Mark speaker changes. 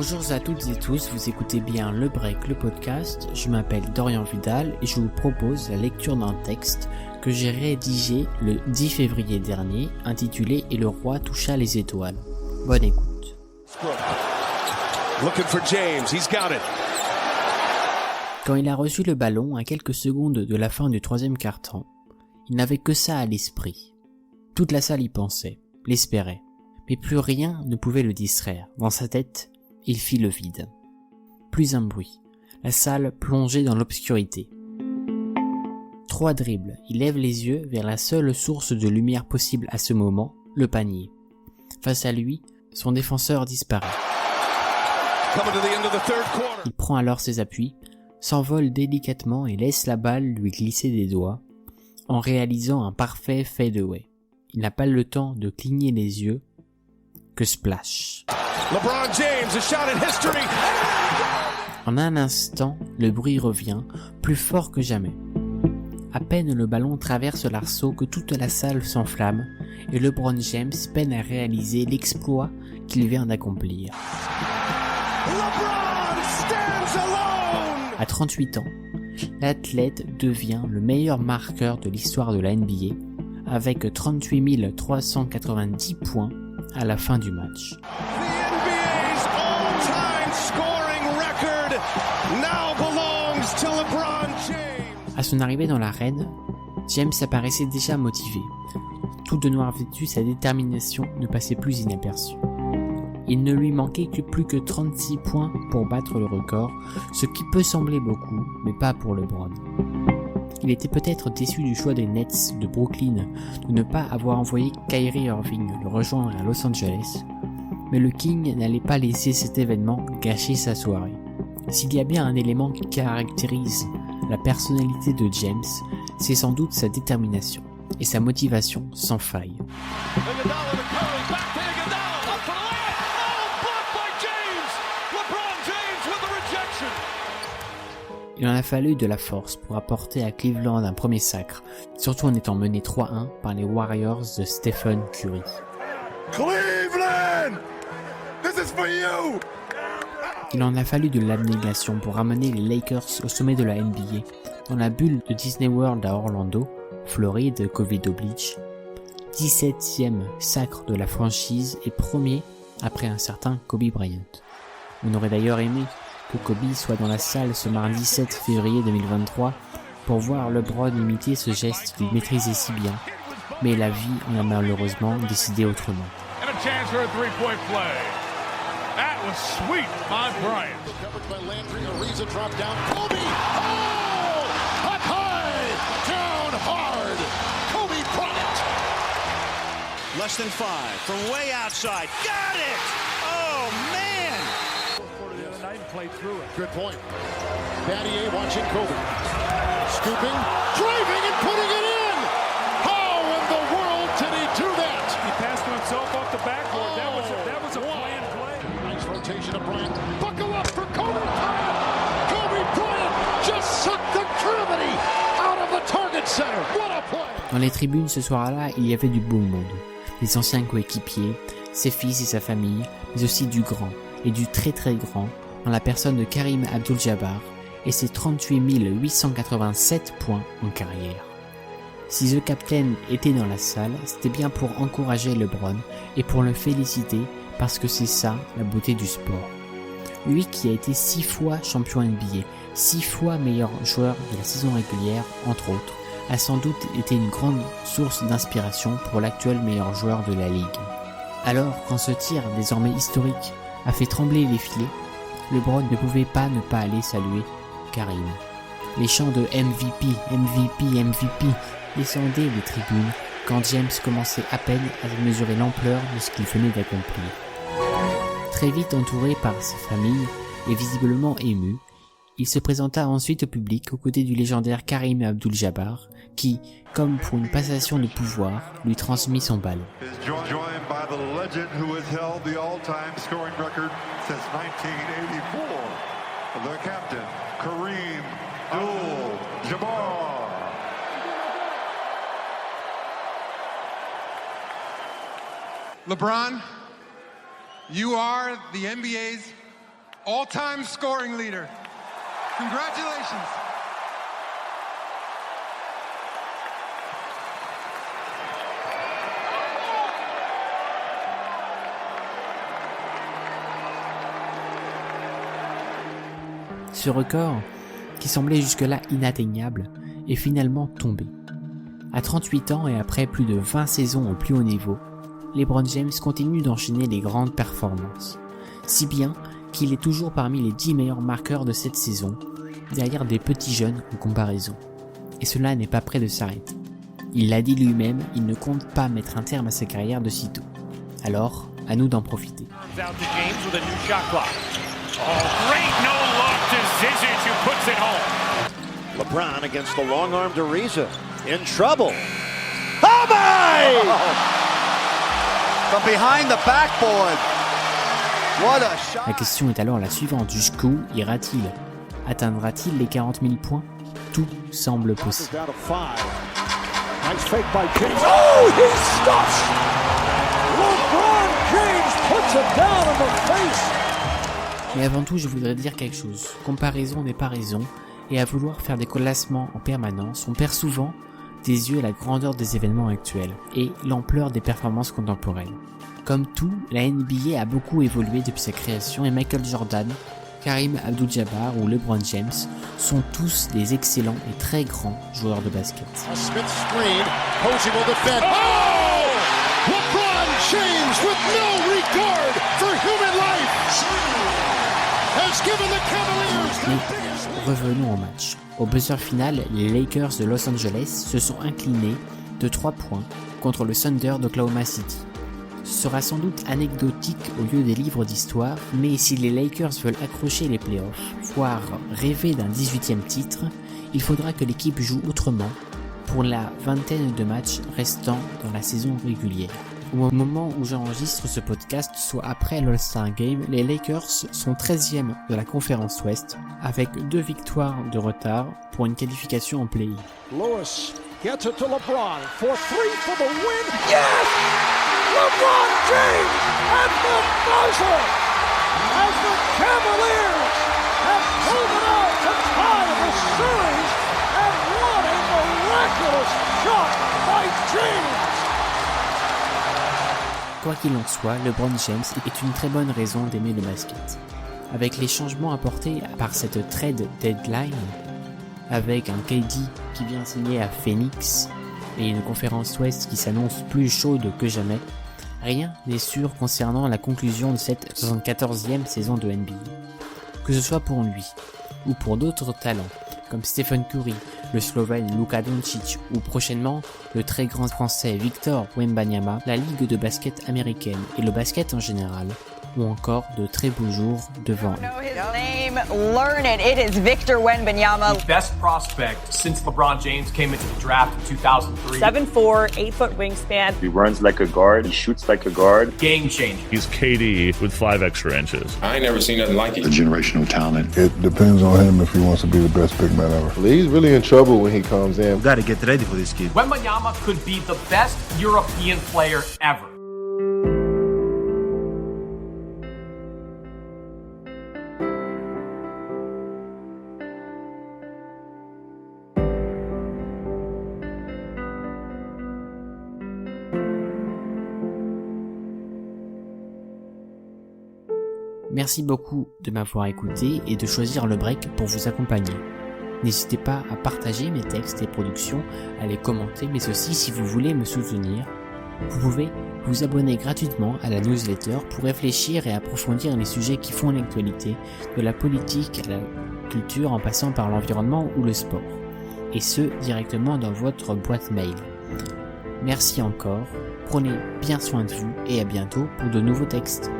Speaker 1: Bonjour à toutes et tous, vous écoutez bien Le Break, le podcast. Je m'appelle Dorian Vidal et je vous propose la lecture d'un texte que j'ai rédigé le 10 février dernier, intitulé « Et le roi toucha les étoiles ». Bonne écoute.
Speaker 2: Looking for James, he's got it.
Speaker 1: Quand il a reçu le ballon à quelques secondes de la fin du troisième quart-temps, il n'avait que ça à l'esprit. Toute la salle y pensait, l'espérait, mais plus rien ne pouvait le distraire. Dans sa tête, il fit le vide. Plus un bruit. La salle plongeait dans l'obscurité. 3 dribbles. Il lève les yeux vers la seule source de lumière possible à ce moment, le panier. Face à lui, son défenseur disparaît. Il prend alors ses appuis, s'envole délicatement et laisse la balle lui glisser des doigts, en réalisant un parfait fadeaway. Il n'a pas le temps de cligner les yeux que splash.
Speaker 2: LeBron James, a shot in history.
Speaker 1: En un instant, le bruit revient, plus fort que jamais. À peine le ballon traverse l'arceau que toute la salle s'enflamme et LeBron James peine à réaliser l'exploit qu'il vient d'accomplir. À 38 ans, l'athlète devient le meilleur marqueur de l'histoire de la NBA avec 38 390 points à la fin du match. À son arrivée dans l'arène, James apparaissait déjà motivé. Tout de noir vêtu, sa détermination ne passait plus inaperçue. Il ne lui manquait que plus que 36 points pour battre le record, ce qui peut sembler beaucoup, mais pas pour LeBron. Il était peut-être déçu du choix des Nets de Brooklyn de ne pas avoir envoyé Kyrie Irving le rejoindre à Los Angeles, mais le King n'allait pas laisser cet événement gâcher sa soirée. S'il y a bien un élément qui caractérise la personnalité de James, c'est sans doute sa détermination et sa motivation sans faille. Il en a fallu de la force pour apporter à Cleveland un premier sacre, surtout en étant mené 3-1 par les Warriors de Stephen Curry.
Speaker 2: Cleveland, this is for you.
Speaker 1: Il en a fallu de l'abnégation pour ramener les Lakers au sommet de la NBA, dans la bulle de Disney World à Orlando, Floride, Covid oblige. 17e sacre de la franchise et premier après un certain Kobe Bryant. On aurait d'ailleurs aimé que Kobe soit dans la salle ce mardi 7 février 2023 pour voir LeBron imiter ce geste qu'il maîtrisait si bien, mais la vie en a malheureusement décidé autrement.
Speaker 2: That was sweet by Bryant. Covered by Landry, Ariza dropped down. Kobe! Oh! Up high! Down hard! Kobe Bryant! Less than 5 from way outside. Got it! Oh, man! The other night and played through it. Good point. Battier watching Kobe. Scooping, driving and putting it in! How in the world did he do that? He passed himself off the backboard. That was a planned play. Rotation of Bryant. Buckle up for Kobe Bryant! Kobe Bryant just sucked the gravity out of the target center. What a play!
Speaker 1: Dans les tribunes ce soir-là, il y avait du beau monde. Des anciens coéquipiers, ses fils et sa famille, mais aussi du grand et du très très grand, dans la personne de Kareem Abdul-Jabbar et ses 38 887 points en carrière. Si The Captain était dans la salle, c'était bien pour encourager LeBron et pour le féliciter parce que c'est ça la beauté du sport. Lui qui a été 6 fois champion NBA, 6 fois meilleur joueur de la saison régulière, entre autres, a sans doute été une grande source d'inspiration pour l'actuel meilleur joueur de la ligue. Alors, quand ce tir, désormais historique, a fait trembler les filets, LeBron ne pouvait pas ne pas aller saluer Kareem. Les chants de MVP, MVP, MVP descendaient les tribunes quand James commençait à peine à mesurer l'ampleur de ce qu'il venait d'accomplir. Très vite entouré par sa famille et visiblement ému, il se présenta ensuite au public aux côtés du légendaire Kareem Abdul-Jabbar qui, comme pour une passation de pouvoir, lui transmit son ballon.
Speaker 3: LeBron, you are the NBA's all-time scoring leader. Congratulations.
Speaker 1: Ce record, qui semblait jusque-là inatteignable, est finalement tombé. À 38 ans et après plus de 20 saisons au plus haut niveau, LeBron James continue d'enchaîner les grandes performances, si bien qu'il est toujours parmi les 10 meilleurs marqueurs de cette saison, derrière des petits jeunes en comparaison. Et cela n'est pas près de s'arrêter. Il l'a dit lui-même, il ne compte pas mettre un terme à sa carrière de sitôt. Alors, à nous d'en profiter.
Speaker 2: LeBron against the long arm to Ariza. In trouble. Oh my!
Speaker 4: From behind the backboard. What a shot.
Speaker 1: La question est alors la suivante, jusqu'où ira-t-il? Atteindra-t-il les 40 000 points? Tout semble possible.
Speaker 2: Nice fake by James. Oh, he stops! LeBron James puts it down in the face.
Speaker 1: Mais avant tout, je voudrais dire quelque chose. Comparaison n'est pas raison, et à vouloir faire des classements en permanence, on perd souvent des yeux la grandeur des événements actuels et l'ampleur des performances contemporaines. Comme tout, la NBA a beaucoup évolué depuis sa création et Michael Jordan, Karim Abdul-Jabbar ou LeBron James sont tous des excellents et très grands joueurs de basket.
Speaker 2: Smith screen, Posey will defend. Oh! LeBron James with no regard for human life has given the Cavaliers their biggest lead.
Speaker 1: Revenons au match. Au buzzer final, les Lakers de Los Angeles se sont inclinés de 3 points contre le Thunder d'Oklahoma City. Ce sera sans doute anecdotique au lieu des livres d'histoire, mais si les Lakers veulent accrocher les playoffs, voire rêver d'un 18e titre, il faudra que l'équipe joue autrement pour la vingtaine de matchs restants dans la saison régulière. Au moment où j'enregistre ce podcast, soit après l'All-Star Game, les Lakers sont 13e de la conférence Ouest, avec 2 victoires de retard pour une qualification en play-in.
Speaker 2: Lewis gets it to LeBron for 3 for the win. Yes! LeBron James at the buzzer as the Cavaliers have pulled it out to tie the series, and what a miraculous shot by James!
Speaker 1: Quoi qu'il en soit, LeBron James est une très bonne raison d'aimer le basket. Avec les changements apportés par cette trade deadline, avec un KD qui vient signer à Phoenix et une conférence Ouest qui s'annonce plus chaude que jamais, rien n'est sûr concernant la conclusion de cette 74e saison de NBA. Que ce soit pour lui ou pour d'autres talents comme Stephen Curry, le Slovène Luka Doncic ou prochainement le très grand français Victor Wembanyama, la ligue de basket américaine et le basket en général ont encore de très beaux jours devant eux.
Speaker 5: Learn it. It is Victor Wembanyama.
Speaker 6: The best prospect since LeBron James came into the draft in 2003.
Speaker 5: 7'4", 8-foot wingspan.
Speaker 7: He runs like a guard. He shoots like a guard.
Speaker 6: Game changer.
Speaker 8: He's KD with 5 extra inches.
Speaker 9: I ain't never seen nothing like it.
Speaker 10: A generational talent.
Speaker 11: It depends on him if he wants to be the best big man ever.
Speaker 12: He's really in trouble when he comes in.
Speaker 13: We got to get ready for this kid.
Speaker 6: Wembanyama could be the best European player ever.
Speaker 1: Merci beaucoup de m'avoir écouté et de choisir le break pour vous accompagner. N'hésitez pas à partager mes textes et productions, à les commenter, mais aussi si vous voulez me soutenir, vous pouvez vous abonner gratuitement à la newsletter pour réfléchir et approfondir les sujets qui font l'actualité, de la politique à la culture en passant par l'environnement ou le sport, et ce directement dans votre boîte mail. Merci encore, prenez bien soin de vous et à bientôt pour de nouveaux textes.